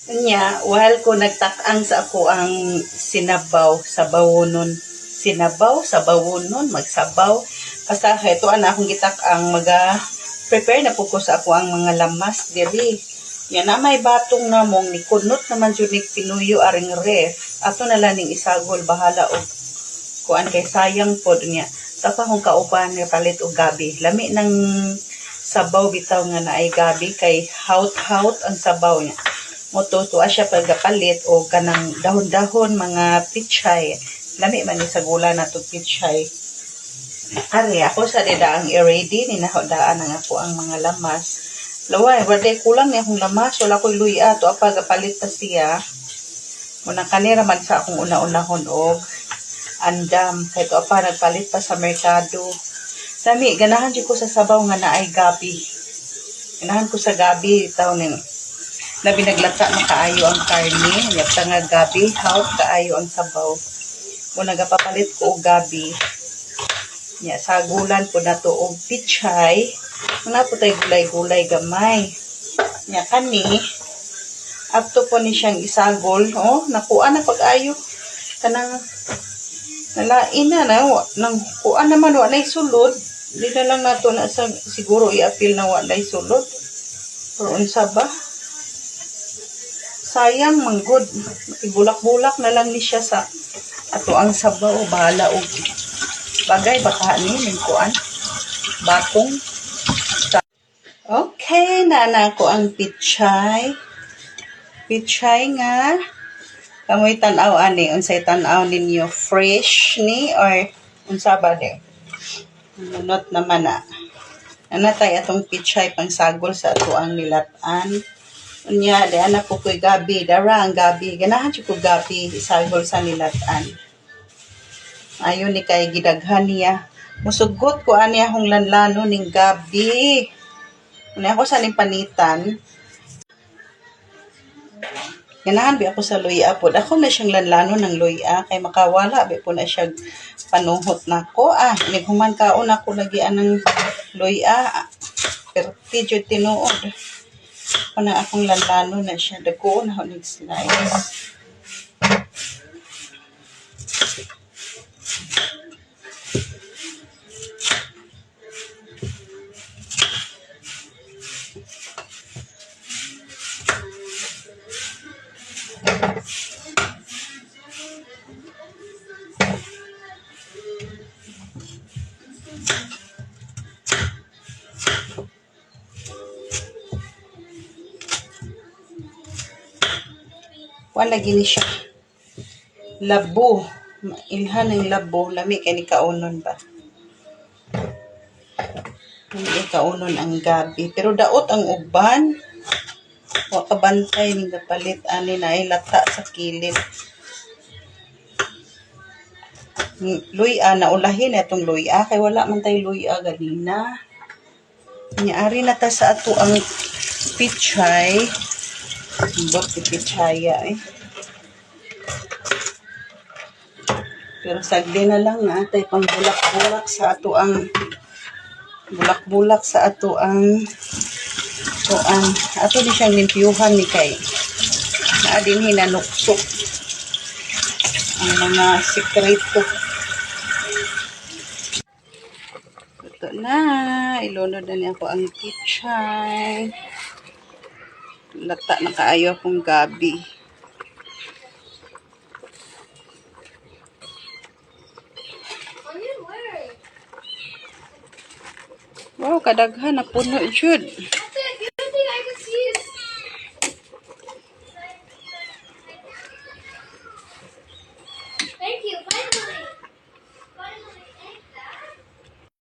Nya, while ko nagtak-ang sa ako ang sinabaw sa bawonon. Sinabaw sa bawonon, magsabaw. Basta ito ana akong gitak-ang prepare na po ko sa ako ang mga lamas diri. Yan na may batong namong ni kunot naman jud ni pinuyo aring ref. Ato na lang ning isagol bahala og kuan kay sayang pod niya. Tapa kung kauban nga palit og gabi. Lami ng sabaw bitaw nga naay gabi kay haut-haut ang sabaw niya. Motutua siya pagkapalit o kanang dahon-dahon mga pichay. Lami man ni sa gula na to pichay. Ari ako sa dida ang i-ready ni nahodaan ang ako ang mga lamas. Laway, wala kulang ni akong lamas, wala ko'y luya to apa gapalit pa siya. Muna kanira man sa akong una-unahon og andam kay to apa nagpalit pa sa merkado. Lami ganahan jud ko sa sabaw nga naay gabi. Ganahan ko sa gabi taw ning labi naglata na kaayo ang karne, yapta nga gabi, haut kaayo ang sabaw. Kung nagapapalit ko og gabi, nya sagulan po na to og pichay, muna po tayo gulay-gulay gamay. Nya kani, apto po ni siyang isagol, nakuha na pag-ayo, kanang nalain na, nang kuha naman, wala sulod, di na lang nato na siguro i-appeal na wala sulod. Pero unsa ba? Sayang manggod, ibulak-bulak na lang ni siya sa ato ang sabaw, bahala og bagay baka ni kuan batong. Okay, nana ko ang pichay nga kamoy tan-aw ani unsay tan-aw ninyo, fresh ni or unsa ba de? Munot naman na anatay atong pichay pang sagol sa ato ang nilatan. Unya, di anak ko ko'y gabi. Dara ang gabi. Ganahan siya ko gabi. Isagol sa nilatan. Ayun ni kay gidaghan niya. Musugot ko ani akong lanlano ning gabi. Unya ako sa ning panitan. Ganahan bi ako sa luya po. Ako na siyang lanlano ng luya. Kay makawala. Bi po na siya panuhot na ko. Naghuman kaon ako lagi anang luya. Pero tidyo tinuod. Pana akong lanlano na siya. Dagoon ako nag-slice. Wala gini siya. Labo. Ilhan ng labo. Lami kay ni kaunon ba? Hindi kaunon ang gabi. Pero daot ang uban. Wa kabantay ng kapalit. Ani na ay lata sa kilid. Luya na ulahin itong luya. Kay wala man tayo luya ganina. Nyari na ta sa ato ang pichay. Bot pichaya Pero sagdi na lang natay pang bulak-bulak sa ato ang kuan. Ato di siyang limpyuhan ni kay naadin hinanuksok ang mga sikreto. Ito na, ilunod na niya ako ang pichay. Lata na kaayo akong gabi. Wow, kadaghan na puno jud.